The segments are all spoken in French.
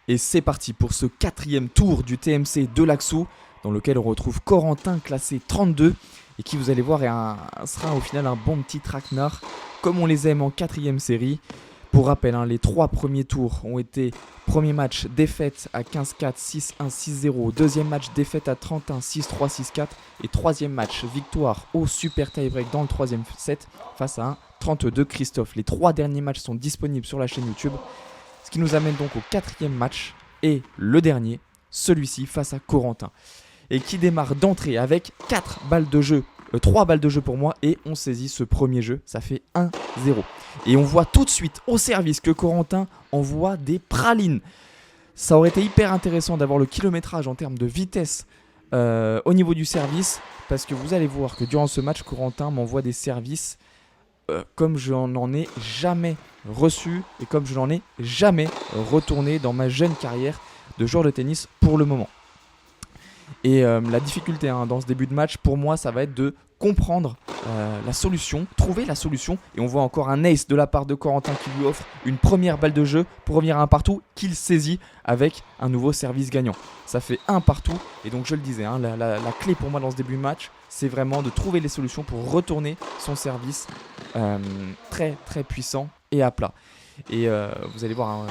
Et c'est parti pour ce 4e tour du TMC de l'Axo, dans lequel on retrouve Corentin classé 32, et qui, vous allez voir, sera au final un bon petit traquenard, comme on les aime en 4e série. Pour rappel, les 3 premiers tours ont été premier match défaite à 15-4, 6-1, 6-0, deuxième match défaite à 31, 6-3, 6-4, et troisième match victoire au super tie-break dans le 3e set face à un 32 Christophe. Les 3 derniers matchs sont disponibles sur la chaîne YouTube, ce qui nous amène donc au 4e match et le dernier, celui-ci face à Corentin, et qui démarre d'entrée avec 4 balles de jeu. 3 balles de jeu pour moi, et on saisit ce premier jeu, ça fait 1-0. Et on voit tout de suite au service que Corentin envoie des pralines. Ça aurait été hyper intéressant d'avoir le kilométrage en termes de vitesse au niveau du service, parce que vous allez voir que durant ce match, Corentin m'envoie des services comme je n'en ai jamais reçu et comme je n'en ai jamais retourné dans ma jeune carrière de joueur de tennis pour le moment. Et la difficulté dans ce début de match, pour moi, ça va être de comprendre la solution, trouver la solution. Et on voit encore un ace de la part de Corentin qui lui offre une première balle de jeu pour revenir à un partout qu'il saisit avec un nouveau service gagnant. Ça fait un partout. Et donc je le disais, la clé pour moi dans ce début de match, c'est vraiment de trouver les solutions pour retourner son service très très puissant et à plat. Et vous allez voir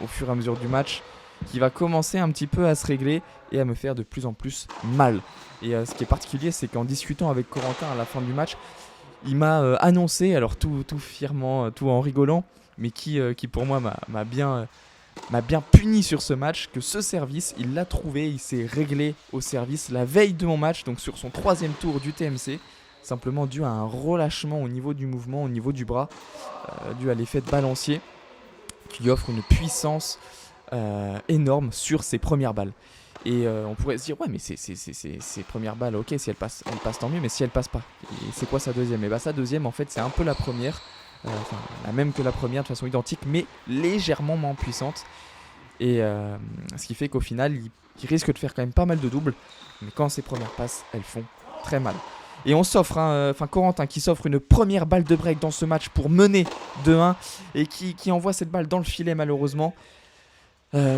au fur et à mesure du match, qui va commencer un petit peu à se régler et à me faire de plus en plus mal. Et ce qui est particulier, c'est qu'en discutant avec Corentin à la fin du match, il m'a annoncé, alors tout fièrement, tout en rigolant, mais qui pour moi m'a bien puni sur ce match, que ce service, il l'a trouvé, il s'est réglé au service la veille de mon match, donc sur son 3e tour du TMC, simplement dû à un relâchement au niveau du mouvement, au niveau du bras, dû à l'effet de balancier, qui lui offre une puissance énorme sur ses premières balles. Et on pourrait se dire, ouais, mais ses premières balles, ok, si elle passe tant mieux, mais si elle passe pas, et c'est quoi sa deuxième? Et bah sa deuxième, en fait, c'est un peu la première, la même que la première, de façon identique, mais légèrement moins puissante. Et ce qui fait qu'au final, il risque de faire quand même pas mal de doubles, mais quand ses premières passes, elles font très mal. Et on s'offre, Corentin qui s'offre une première balle de break dans ce match pour mener 2-1, et qui envoie cette balle dans le filet malheureusement.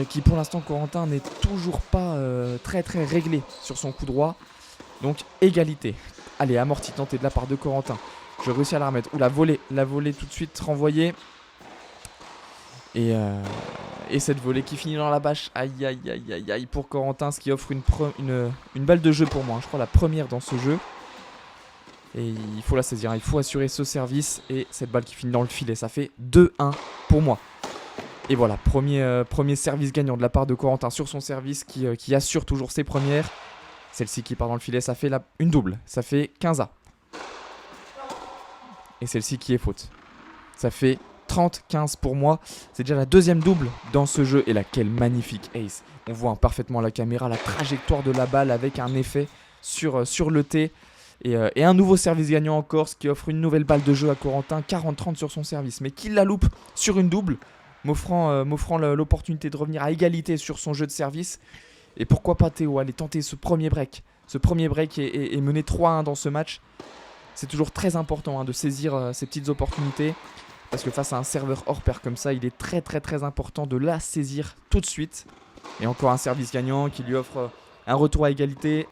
Qui pour l'instant, Corentin n'est toujours pas très très réglé sur son coup droit. Donc égalité. Allez, amorti tenté de la part de Corentin. Je réussis à la remettre. Ouh, la volée tout de suite renvoyée. Et cette volée qui finit dans la bâche. Aïe aïe aïe aïe aïe pour Corentin, ce qui offre une balle de jeu pour moi. Je crois la première dans ce jeu. Et il faut la saisir, il faut assurer ce service. Et cette balle qui finit dans le filet, ça fait 2-1 pour moi. Et voilà, premier service gagnant de la part de Corentin sur son service qui assure toujours ses premières. Celle-ci qui part dans le filet, ça fait une double, ça fait 15A. Et celle-ci qui est faute. Ça fait 30-15 pour moi. C'est déjà la deuxième double dans ce jeu. Et là, quel magnifique ace. On voit parfaitement à la caméra la trajectoire de la balle avec un effet sur le T. Et un nouveau service gagnant encore, ce qui offre une nouvelle balle de jeu à Corentin. 40-30 sur son service, mais qui la loupe sur une double, m'offrant l'opportunité de revenir à égalité sur son jeu de service. Et pourquoi pas Théo aller tenter ce premier break. Ce premier break et mener 3-1 dans ce match. C'est toujours très important de saisir ces petites opportunités. Parce que face à un serveur hors pair comme ça, il est très très très important de la saisir tout de suite. Et encore un service gagnant qui lui offre un retour à égalité.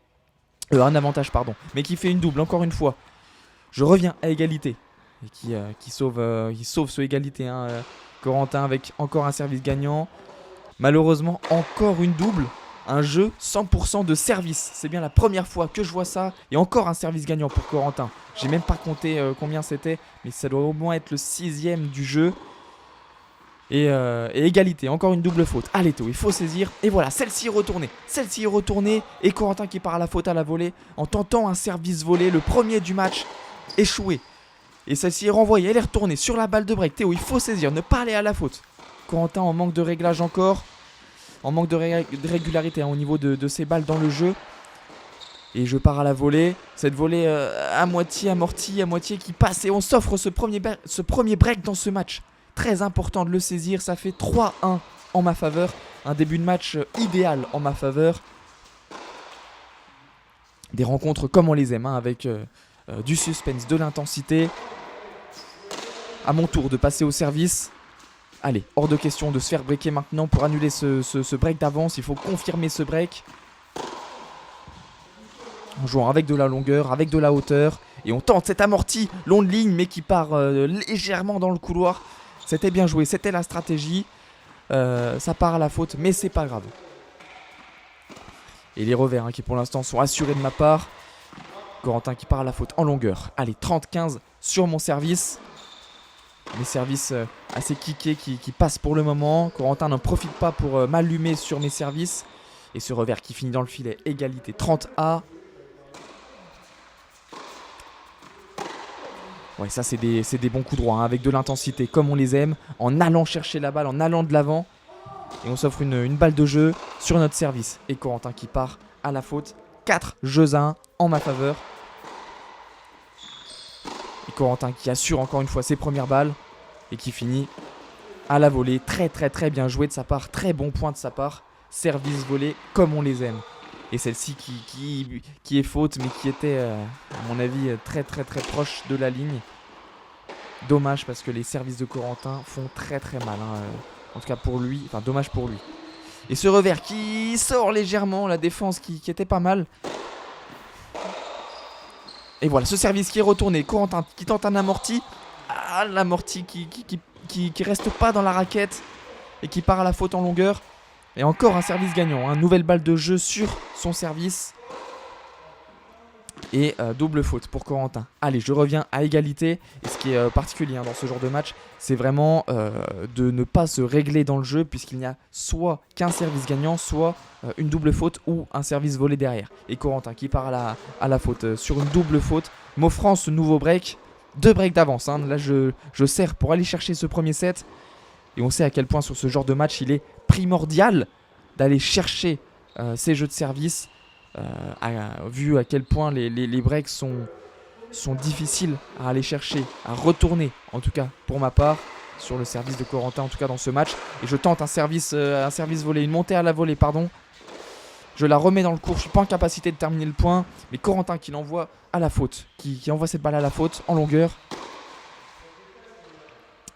Un avantage, pardon. Mais qui fait une double, encore une fois. Je reviens à égalité. Et qui sauve ce égalité. Corentin avec encore un service gagnant. Malheureusement, encore une double. Un jeu 100% de service. C'est bien la première fois que je vois ça. Et encore un service gagnant pour Corentin. J'ai même pas compté combien c'était. Mais ça doit au moins être le 6e du jeu. Et égalité. Encore une double faute. Allez Théo, il faut saisir. Et voilà, celle-ci est retournée. Et Corentin qui part à la faute à la volée. En tentant un service volé. Le premier du match. Échoué. Et celle-ci est renvoyée, elle est retournée sur la balle de break. Théo, il faut saisir, ne pas aller à la faute. Corentin en manque de réglage encore. En manque de régularité au niveau de ses balles dans le jeu. Et je pars à la volée. Cette volée à moitié amortie, à moitié qui passe. Et on s'offre ce premier break dans ce match. Très important de le saisir, ça fait 3-1 en ma faveur. Un début de match idéal en ma faveur. Des rencontres comme on les aime, avec du suspense, de l'intensité. À mon tour de passer au service. Allez, hors de question de se faire breaker maintenant pour annuler ce break d'avance. Il faut confirmer ce break. En jouant avec de la longueur, avec de la hauteur. Et on tente cette amortie longue ligne mais qui part légèrement dans le couloir. C'était bien joué, c'était la stratégie. Ça part à la faute mais c'est pas grave. Et les revers qui pour l'instant sont assurés de ma part. Corentin qui part à la faute en longueur. Allez, 30-15 sur mon service. Mes services assez kickés qui passent pour le moment. Corentin n'en profite pas pour m'allumer sur mes services. Et ce revers qui finit dans le filet. Égalité 30-A. Ouais, ça c'est des bons coups droits, avec de l'intensité comme on les aime. En allant chercher la balle, en allant de l'avant. Et on s'offre une balle de jeu sur notre service. Et Corentin qui part à la faute. 4 jeux à 1 en ma faveur. Et Corentin qui assure encore une fois ses premières balles. Et qui finit à la volée. Très très très bien joué de sa part. Très bon point de sa part. Service volé comme on les aime. Et celle-ci qui est faute mais qui était à mon avis très très très proche de la ligne. Dommage parce que les services de Corentin font très très mal. En tout cas pour lui. Enfin dommage pour lui. Et ce revers qui sort légèrement. La défense qui était pas mal. Et voilà ce service qui est retourné. Corentin qui tente un amorti. Ah, l'amorti qui reste pas dans la raquette. Et qui part à la faute en longueur. Et encore un service gagnant. Nouvelle balle de jeu sur son service. Et double faute pour Corentin. Allez, je reviens à égalité. Et ce qui est particulier dans ce genre de match, c'est vraiment de ne pas se régler dans le jeu, puisqu'il n'y a soit qu'un service gagnant, soit une double faute ou un service volé derrière. Et Corentin qui part à la faute sur une double faute, m'offrant ce nouveau break. 2 breaks d'avance. Là, je sers pour aller chercher ce premier set. Et on sait à quel point sur ce genre de match, il est primordial d'aller chercher ces jeux de service. Vu à quel point les breaks sont difficiles à aller chercher, à retourner en tout cas pour ma part sur le service de Corentin en tout cas dans ce match. Et je tente un service volé, une montée à la volée pardon. Je la remets dans le court, je suis pas en capacité de terminer le point. Mais Corentin qui l'envoie à la faute, qui envoie cette balle à la faute en longueur.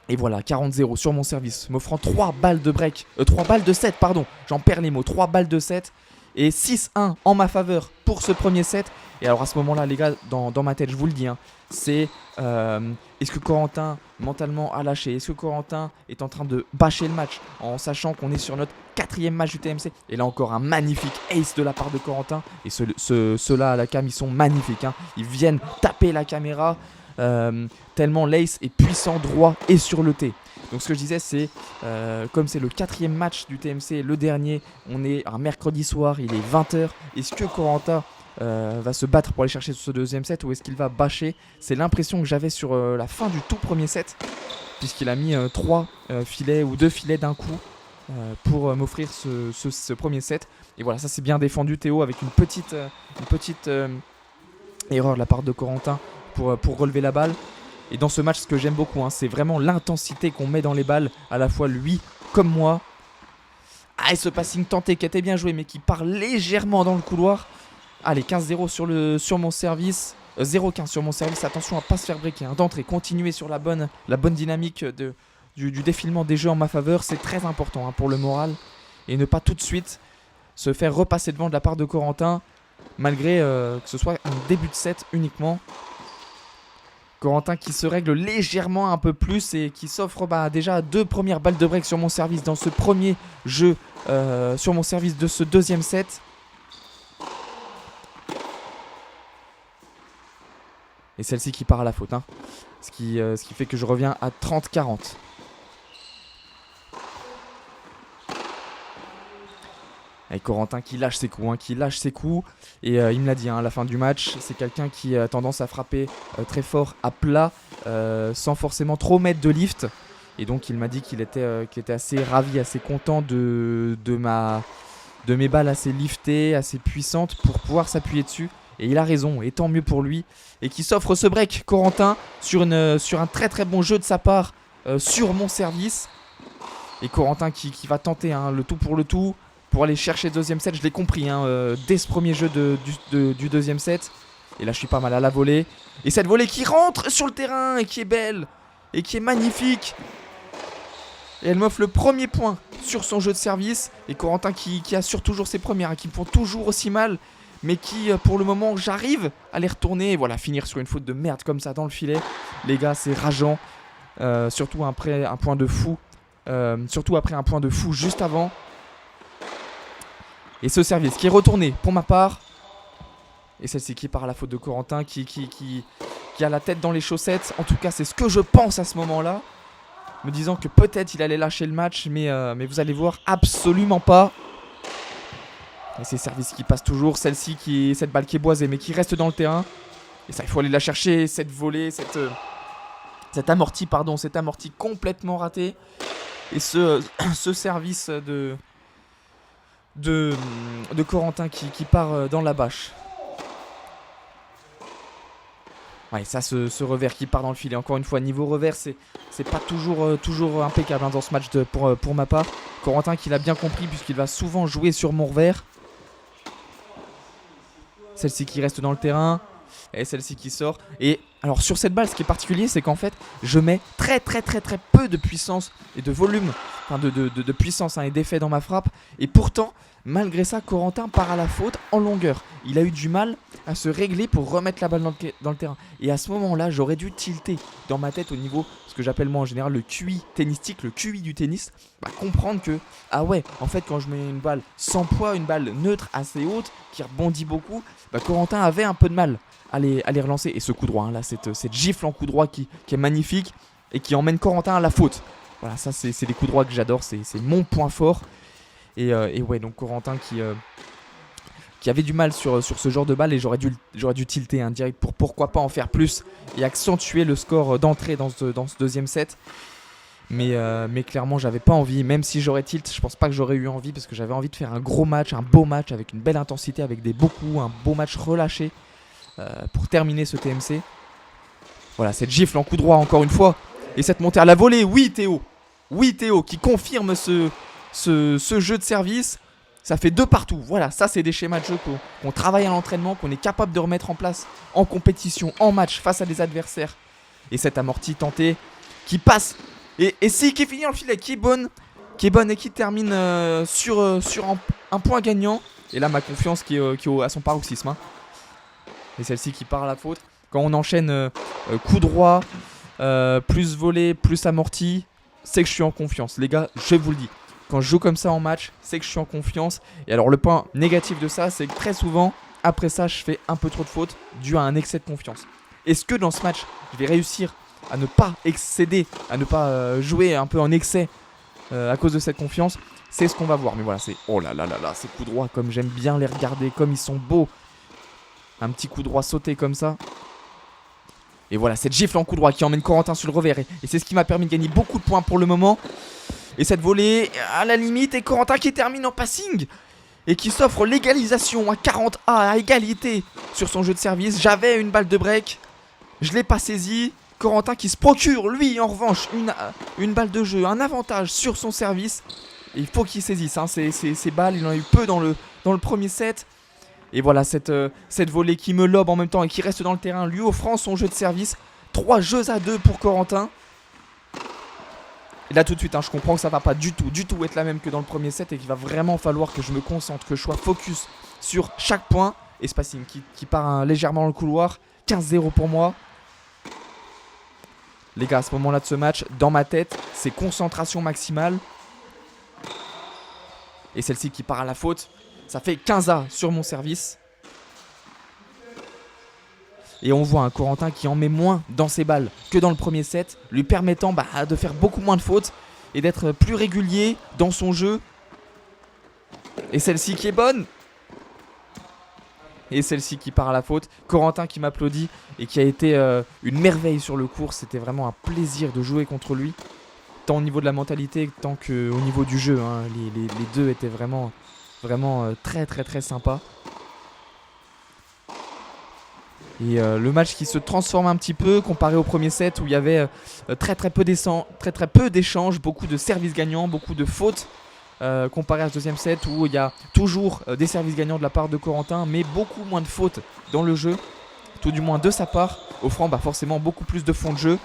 Et voilà, 40-0 sur mon service, m'offrant 3 balles de break, 3 balles de 7 pardon, j'en perds les mots, 3 balles de 7. Et 6-1 en ma faveur pour ce premier set. Et alors à ce moment là les gars, dans ma tête je vous le dis, c'est est-ce que Corentin mentalement a lâché? Est-ce que Corentin est en train de bâcher le match en sachant qu'on est sur notre 4e match du TMC? Et là encore un magnifique ace de la part de Corentin. Et ceux-là à la cam ils sont magnifiques, Ils viennent taper la caméra tellement l'ace est puissant, droit et sur le T. Donc ce que je disais c'est, comme c'est le 4e match du TMC, le dernier, on est un mercredi soir, il est 20h. Est-ce que Corentin va se battre pour aller chercher ce deuxième set ou est-ce qu'il va bâcher? C'est l'impression que j'avais sur la fin du tout premier set, puisqu'il a mis 3 filets ou 2 filets d'un coup pour m'offrir ce premier set. Et voilà, ça c'est bien défendu Théo avec une petite erreur de la part de Corentin pour relever la balle. Et dans ce match, ce que j'aime beaucoup, c'est vraiment l'intensité qu'on met dans les balles, à la fois lui comme moi. Ah, et ce passing tenté qui était bien joué, mais qui part légèrement dans le couloir. Allez, 15-0 sur mon service. 0-15 sur mon service. Attention à ne pas se faire breaker. D'entrée, continuer sur la bonne dynamique du défilement des jeux en ma faveur. C'est très important pour le moral. Et ne pas tout de suite se faire repasser devant de la part de Corentin, malgré que ce soit un début de set uniquement. Corentin qui se règle légèrement un peu plus et qui s'offre déjà 2 premières balles de break sur mon service dans ce premier jeu sur mon service de ce deuxième set. Et celle-ci qui part à la faute. Ce qui fait que je reviens à 30-40. Avec Corentin qui lâche ses coups, et il me l'a dit à la fin du match, c'est quelqu'un qui a tendance à frapper très fort à plat, sans forcément trop mettre de lift. Et donc il m'a dit qu'il était assez ravi, assez content de mes balles assez liftées, assez puissantes pour pouvoir s'appuyer dessus. Et il a raison, et tant mieux pour lui. Et qui s'offre ce break, Corentin, sur un très très bon jeu de sa part, sur mon service. Et Corentin qui va tenter le tout pour le tout, pour aller chercher le deuxième set. Je l'ai compris dès ce premier jeu du deuxième set. Et là je suis pas mal à la volée. Et cette volée qui rentre sur le terrain et qui est belle et qui est magnifique. Et elle m'offre le premier point sur son jeu de service. Et Corentin qui assure toujours ses premières, qui me font toujours aussi mal. Mais qui, pour le moment, j'arrive à les retourner. Et voilà, finir sur une faute de merde comme ça dans le filet. Les gars, c'est rageant. Surtout après un point de fou. Surtout après un point de fou juste avant. Et ce service qui est retourné pour ma part. Et celle-ci qui part à la faute de Corentin. Qui a la tête dans les chaussettes. En tout cas, c'est ce que je pense à ce moment-là. Me disant que peut-être il allait lâcher le match. Mais vous allez voir, absolument pas. Et ces services qui passent toujours. Celle-ci, cette balle qui est boisée mais qui reste dans le terrain. Et ça, il faut aller la chercher. Cette volée, cet amorti complètement raté. Et ce service de Corentin qui part dans la bâche. Ouais, ça, ce revers qui part dans le filet. Encore une fois, niveau revers, c'est pas toujours impeccable dans ce match pour ma part. Corentin qui l'a bien compris puisqu'il va souvent jouer sur mon revers. Celle-ci qui reste dans le terrain. Et celle-ci qui sort. Et alors sur cette balle, ce qui est particulier, c'est qu'en fait, je mets très peu de puissance et de volume, enfin de puissance et d'effet dans ma frappe. Et pourtant, malgré ça, Corentin part à la faute en longueur. Il a eu du mal à se régler pour remettre la balle dans le terrain. Et à ce moment-là, j'aurais dû tilter dans ma tête au niveau, ce que j'appelle moi en général le QI tennistique, le QI du tennis. Comprendre que, ah ouais, en fait, quand je mets une balle sans poids, une balle neutre assez haute, qui rebondit beaucoup, Corentin avait un peu de mal à les relancer. Et ce coup droit, hein, là, cette gifle en coup droit qui est magnifique et qui emmène Corentin à la faute. Voilà, ça, c'est des coups droits que j'adore, c'est mon point fort. Et ouais, donc Corentin qui avait du mal sur ce genre de balle, et j'aurais dû tilter un direct pour pourquoi pas en faire plus et accentuer le score d'entrée dans ce deuxième set. Mais clairement, j'avais pas envie. Même si j'aurais tilt, je pense pas que j'aurais eu envie parce que j'avais envie de faire un gros match, un beau match avec une belle intensité, avec des beaux coups, un beau match relâché pour terminer ce TMC. Voilà, cette gifle en coup droit encore une fois. Et cette montée à la volée, oui Théo, qui confirme ce jeu de service. Ça fait 2 partout. Voilà, ça c'est des schémas de jeu qu'on travaille à l'entraînement, qu'on est capable de remettre en place en compétition, en match, face à des adversaires. Et cette amorti tentée qui passe et qui finit en filet, qui est bonne et qui termine sur un point gagnant. Et là, ma confiance qui est à son paroxysme, hein. Et celle-ci qui part à la faute. Quand on enchaîne coup droit, plus volée, plus amorti, c'est que je suis en confiance. Les gars, je vous le dis. Quand je joue comme ça en match, c'est que je suis en confiance. Et alors le point négatif de ça, c'est que très souvent, après ça, je fais un peu trop de fautes dû à un excès de confiance. Est-ce que dans ce match, je vais réussir à ne pas excéder, à ne pas jouer un peu en excès à cause de cette confiance? C'est ce qu'on va voir. Mais voilà, oh là là là là, ces coups droits, comme j'aime bien les regarder, comme ils sont beaux. Un petit coup droit sauté comme ça. Et voilà, cette gifle en coup droit qui emmène Corentin sur le revers. Et c'est ce qui m'a permis de gagner beaucoup de points pour le moment. Et cette volée à la limite, et Corentin qui termine en passing et qui s'offre l'égalisation à 40 à égalité sur son jeu de service. J'avais une balle de break, je l'ai pas saisie. Corentin qui se procure lui en revanche une balle de jeu, un avantage sur son service. Et il faut qu'il saisisse, hein, ces balles, il en a eu peu dans le premier set. Et voilà cette volée qui me lobe en même temps et qui reste dans le terrain, lui offrant son jeu de service. 3 jeux à 2 pour Corentin. Et là tout de suite, hein, je comprends que ça va pas du tout être la même que dans le premier set et qu'il va vraiment falloir que je me concentre, que je sois focus sur chaque point. Et Spacing qui part légèrement dans le couloir. 15-0 pour moi. Les gars, à ce moment-là de ce match, dans ma tête, c'est concentration maximale. Et celle-ci qui part à la faute. Ça fait 15-A sur mon service. Et on voit un Corentin qui en met moins dans ses balles que dans le premier set, lui permettant de faire beaucoup moins de fautes et d'être plus régulier dans son jeu. Et celle-ci qui est bonne. Et celle-ci qui part à la faute. Corentin qui m'applaudit et qui a été une merveille sur le court. C'était vraiment un plaisir de jouer contre lui. Tant au niveau de la mentalité, tant qu'au niveau du jeu, hein. Les deux étaient vraiment très sympas. Et le match qui se transforme un petit peu comparé au premier set où il y avait très peu d'échanges, beaucoup de services gagnants, beaucoup de fautes comparé à ce deuxième set où il y a toujours des services gagnants de la part de Corentin mais beaucoup moins de fautes dans le jeu, tout du moins de sa part, offrant forcément beaucoup plus de fond de jeu.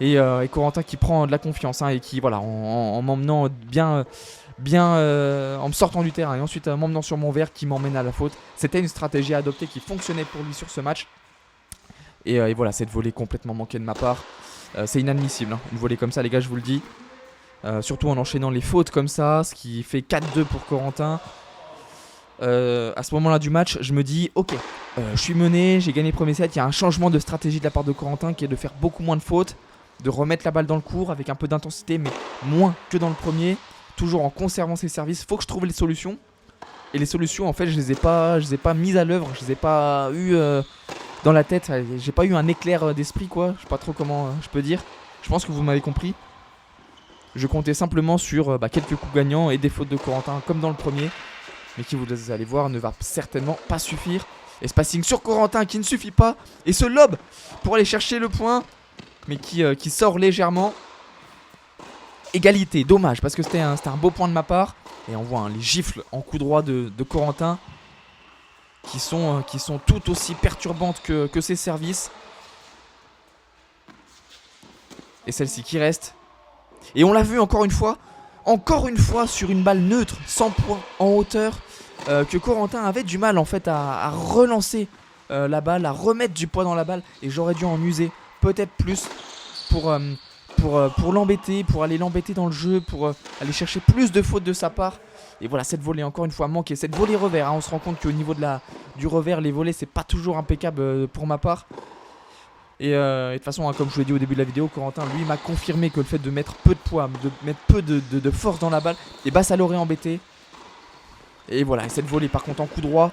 Et Corentin qui prend de la confiance et qui, voilà, en m'emmenant bien, en me sortant du terrain et ensuite en m'emmenant sur mon verre qui m'emmène à la faute. C'était une stratégie à adopter qui fonctionnait pour lui sur ce match. Et voilà, cette volée complètement manquée de ma part. C'est inadmissible, une volée comme ça, les gars, je vous le dis. Surtout en enchaînant les fautes comme ça, ce qui fait 4-2 pour Corentin. À ce moment-là du match, je me dis ok, je suis mené, j'ai gagné le premier set. Il y a un changement de stratégie de la part de Corentin qui est de faire beaucoup moins de fautes, de remettre la balle dans le court avec un peu d'intensité, mais moins que dans le premier, toujours en conservant ses services. Faut que je trouve les solutions. Et les solutions, en fait, je les ai pas mises à l'œuvre, je les ai pas eues dans la tête. J'ai pas eu un éclair d'esprit, quoi. Je sais pas trop comment je peux dire. Je pense que vous m'avez compris. Je comptais simplement sur quelques coups gagnants et des fautes de Corentin comme dans le premier, mais qui, vous allez voir, ne va certainement pas suffire. Et ce passing sur Corentin qui ne suffit pas, et ce lob pour aller chercher le point, mais qui sort légèrement. Égalité, dommage, parce que c'était un beau point de ma part. Et on voit les gifles en coup droit de Corentin qui sont tout aussi perturbantes que ses services. Et celle-ci qui reste. Et on l'a vu encore une fois sur une balle neutre, sans point en hauteur, que Corentin avait du mal en fait à relancer la balle, à remettre du poids dans la balle. Et j'aurais dû en user peut-être plus pour l'embêter, pour aller l'embêter dans le jeu, pour aller chercher plus de fautes de sa part. Et voilà, cette volée encore une fois manquée. Cette volée revers, on se rend compte qu'au niveau du revers, les volées c'est pas toujours impeccable pour ma part. Et de toute façon, comme je vous l'ai dit au début de la vidéo, Corentin lui m'a confirmé que le fait de mettre peu de poids, de mettre peu de force dans la balle, et ça l'aurait embêté. Et voilà, et cette volée par contre en coup droit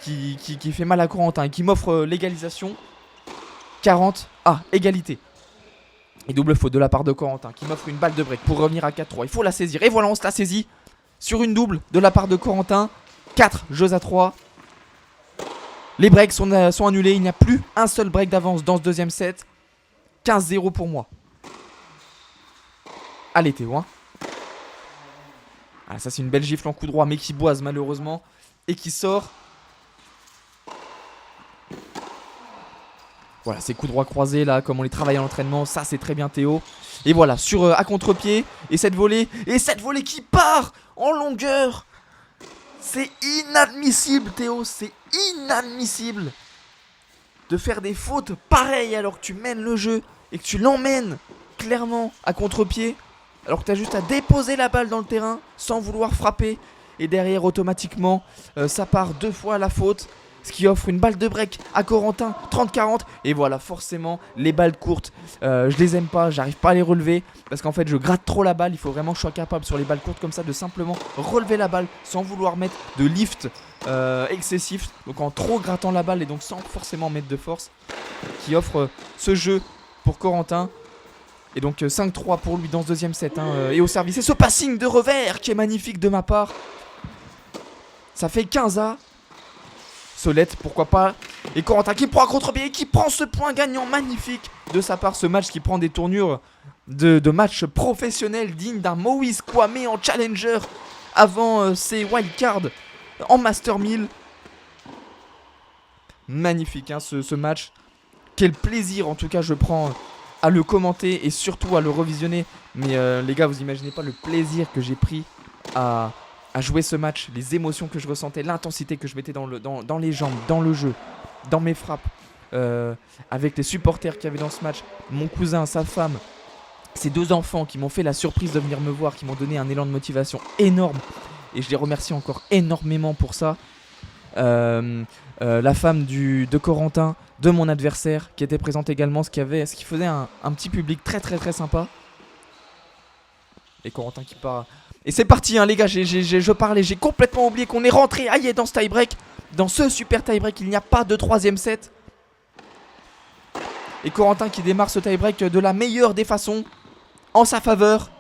qui fait mal à Corentin et qui m'offre l'égalisation. 40 à égalité. Et double faute de la part de Corentin qui m'offre une balle de break pour revenir à 4-3. Il faut la saisir. Et voilà, on se la saisit sur une double de la part de Corentin. 4 jeux à 3. Les breaks sont annulés. Il n'y a plus un seul break d'avance dans ce deuxième set. 15-0 pour moi. Allez Théo. Ah, ça c'est une belle gifle en coup droit mais qui boise malheureusement. Et qui sort. Voilà, ces coups droits croisés là, comme on les travaille à l'entraînement, ça c'est très bien Théo. Et voilà, à contre-pied, et cette volée qui part en longueur. C'est inadmissible Théo, c'est inadmissible de faire des fautes pareilles alors que tu mènes le jeu et que tu l'emmènes clairement à contre-pied, alors que tu as juste à déposer la balle dans le terrain sans vouloir frapper. Et derrière automatiquement, ça part 2 fois à la faute. Ce qui offre une balle de break à Corentin, 30-40. Et voilà, forcément, les balles courtes, je les aime pas, j'arrive pas à les relever. Parce qu'en fait, je gratte trop la balle. Il faut vraiment que je sois capable sur les balles courtes comme ça de simplement relever la balle sans vouloir mettre de lift excessif. Donc en trop grattant la balle et donc sans forcément mettre de force. Qui offre ce jeu pour Corentin. Et donc 5-3 pour lui dans ce deuxième set. Et au service. Et ce passing de revers qui est magnifique de ma part. Ça fait 15-A. Solette, pourquoi pas. Et Corentin qui prend un contre-pied et qui prend ce point gagnant magnifique de sa part. Ce match qui prend des tournures de match professionnel digne d'un Moïse Kwame en challenger avant ses wildcards en Master 1000. Magnifique ce match. Quel plaisir en tout cas je prends à le commenter et surtout à le revisionner. Mais les gars, vous imaginez pas le plaisir que j'ai pris à jouer ce match, les émotions que je ressentais, l'intensité que je mettais dans les jambes, dans le jeu, dans mes frappes, avec les supporters qu'il y avait dans ce match, mon cousin, sa femme, ses 2 enfants qui m'ont fait la surprise de venir me voir, qui m'ont donné un élan de motivation énorme, et je les remercie encore énormément pour ça. La femme de Corentin, de mon adversaire, qui était présente également, ce qui faisait un petit public très très très sympa. Et Corentin qui part. Et c'est parti les gars, je parlais, j'ai complètement oublié qu'on est rentré dans ce tie-break. Dans ce super tie-break, il n'y a pas de 3ème set. Et Corentin qui démarre ce tie-break de la meilleure des façons, en sa faveur.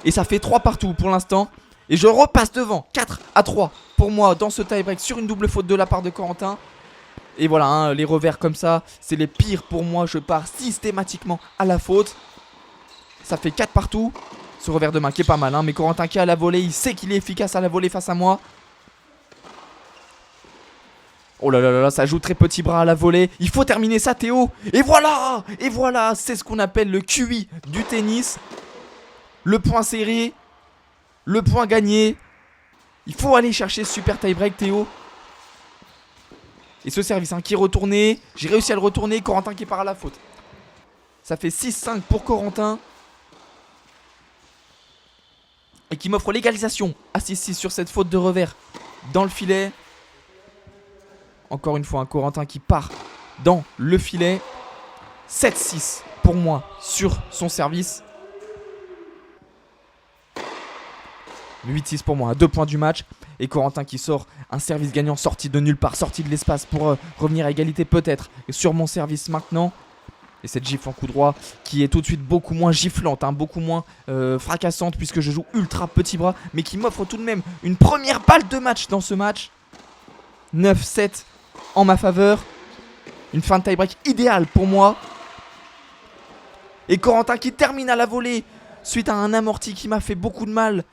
Et ça fait 3 partout pour l'instant. Et je repasse devant, 4-3 pour moi dans ce tie-break sur une double faute de la part de Corentin. Et voilà, les revers comme ça, c'est les pires pour moi, je pars systématiquement à la faute. Ça fait 4 partout. Ce revers de main qui est pas mal, mais Corentin qui est à la volée, il sait qu'il est efficace à la volée face à moi. Oh là là là, ça joue très petit bras à la volée. Il faut terminer ça, Théo. Et voilà, c'est ce qu'on appelle le QI du tennis. Le point serré, le point gagné. Il faut aller chercher ce super tie-break, Théo. Et ce service qui est retourné. J'ai réussi à le retourner. Corentin qui part à la faute. Ça fait 6-5 pour Corentin. Et qui m'offre l'égalisation à 6-6 sur cette faute de revers dans le filet. Encore une fois, un Corentin qui part dans le filet. 7-6 pour moi sur son service. 8-6 pour moi à 2 points du match. Et Corentin qui sort un service gagnant sorti de nulle part, sorti de l'espace pour revenir à égalité peut-être. Et sur mon service maintenant. Et cette gifle en coup droit qui est tout de suite beaucoup moins giflante, beaucoup moins fracassante puisque je joue ultra petit bras. Mais qui m'offre tout de même une première balle de match dans ce match. 9-7 en ma faveur. Une fin de tie-break idéale pour moi. Et Corentin qui termine à la volée suite à un amorti qui m'a fait beaucoup de mal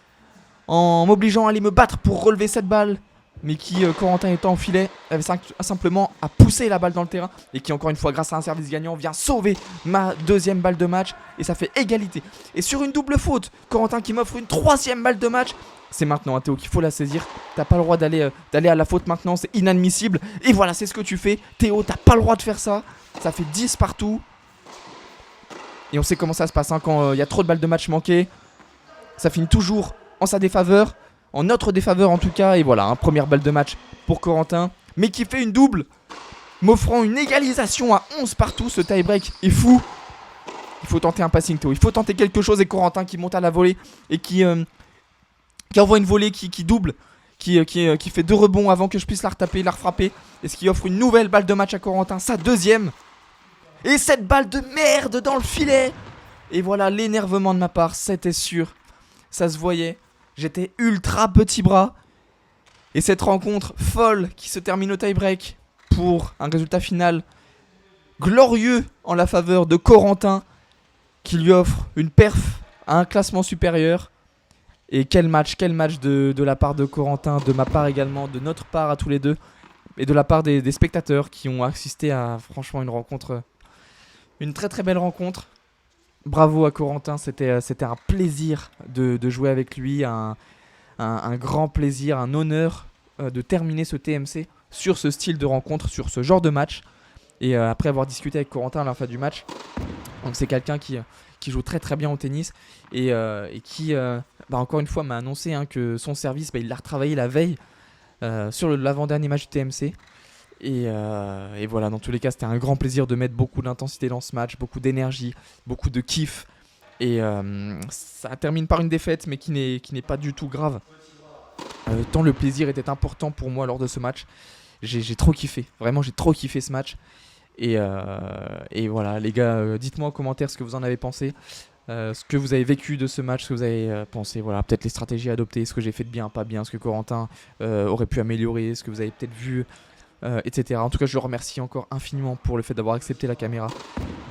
en m'obligeant à aller me battre pour relever cette balle. Mais qui, Corentin étant au filet, avait simplement à pousser la balle dans le terrain. Et qui, encore une fois, grâce à un service gagnant, vient sauver ma deuxième balle de match. Et ça fait égalité. Et sur une double faute, Corentin qui m'offre une troisième balle de match. C'est maintenant, Théo, qu'il faut la saisir. T'as pas le droit d'aller à la faute maintenant, c'est inadmissible. Et voilà, c'est ce que tu fais. Théo, t'as pas le droit de faire ça. Ça fait 10 partout. Et on sait comment ça se passe quand il y a trop de balles de match manquées. Ça finit toujours en sa défaveur. En notre défaveur en tout cas. Et voilà, première balle de match pour Corentin. Mais qui fait une double. M'offrant une égalisation à 11 partout. Ce tie-break est fou. Il faut tenter un passing, Théo. Il faut tenter quelque chose. Et Corentin qui monte à la volée. Et qui envoie une volée qui double. Qui fait 2 rebonds avant que je puisse la retaper, la refrapper. Et ce qui offre une nouvelle balle de match à Corentin. Sa deuxième. Et cette balle de merde dans le filet. Et voilà l'énervement de ma part. C'était sûr. Ça se voyait. J'étais ultra petit bras. Et cette rencontre folle qui se termine au tie-break pour un résultat final glorieux en la faveur de Corentin qui lui offre une perf à un classement supérieur. Et quel match de la part de Corentin, de ma part également, de notre part à tous les deux. Et de la part des spectateurs qui ont assisté à franchement une rencontre, une très très belle rencontre. Bravo à Corentin, c'était un plaisir de jouer avec lui, un grand plaisir, un honneur de terminer ce TMC sur ce style de rencontre, sur ce genre de match. Et après avoir discuté avec Corentin à la fin du match, donc c'est quelqu'un qui joue très très bien au tennis et qui encore une fois m'a annoncé que son service, il l'a retravaillé la veille sur l'avant-dernier match du TMC. Et voilà, dans tous les cas, c'était un grand plaisir de mettre beaucoup d'intensité dans ce match, beaucoup d'énergie, beaucoup de kiff. Et ça termine par une défaite, mais qui n'est pas du tout grave. Tant le plaisir était important pour moi lors de ce match. J'ai trop kiffé, vraiment j'ai trop kiffé ce match. Et voilà, les gars, dites-moi en commentaire ce que vous en avez pensé. Ce que vous avez vécu de ce match, ce que vous avez pensé, voilà, peut-être les stratégies adoptées, ce que j'ai fait de bien, pas bien, ce que Corentin aurait pu améliorer, ce que vous avez peut-être vu, etc. En tout cas, je le remercie encore infiniment pour le fait d'avoir accepté la caméra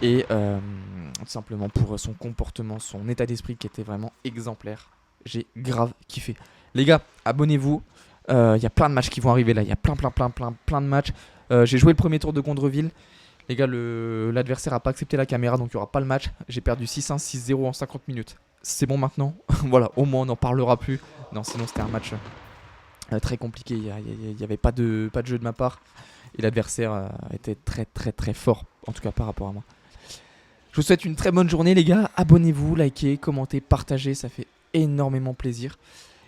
et tout simplement pour son comportement, son état d'esprit qui était vraiment exemplaire. J'ai grave kiffé. Les gars, abonnez-vous. Il y a plein de matchs qui vont arriver là. Il y a plein de matchs. J'ai joué le premier tour de Gondreville. Les gars, l'adversaire n'a pas accepté la caméra, donc il n'y aura pas le match. J'ai perdu 6-1, 6-0 en 50 minutes. C'est bon maintenant. Voilà, au moins on n'en parlera plus. Non, sinon c'était un match très compliqué. Il n'y avait pas de jeu de ma part. Et l'adversaire était très très très fort, en tout cas par rapport à moi. Je vous souhaite une très bonne journée les gars. Abonnez-vous, likez, commentez, partagez. Ça fait énormément plaisir.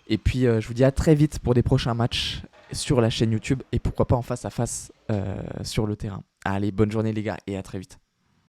Et puis je vous dis à très vite pour des prochains matchs sur la chaîne YouTube. Et pourquoi pas en face à face sur le terrain. Allez, bonne journée les gars et à très vite.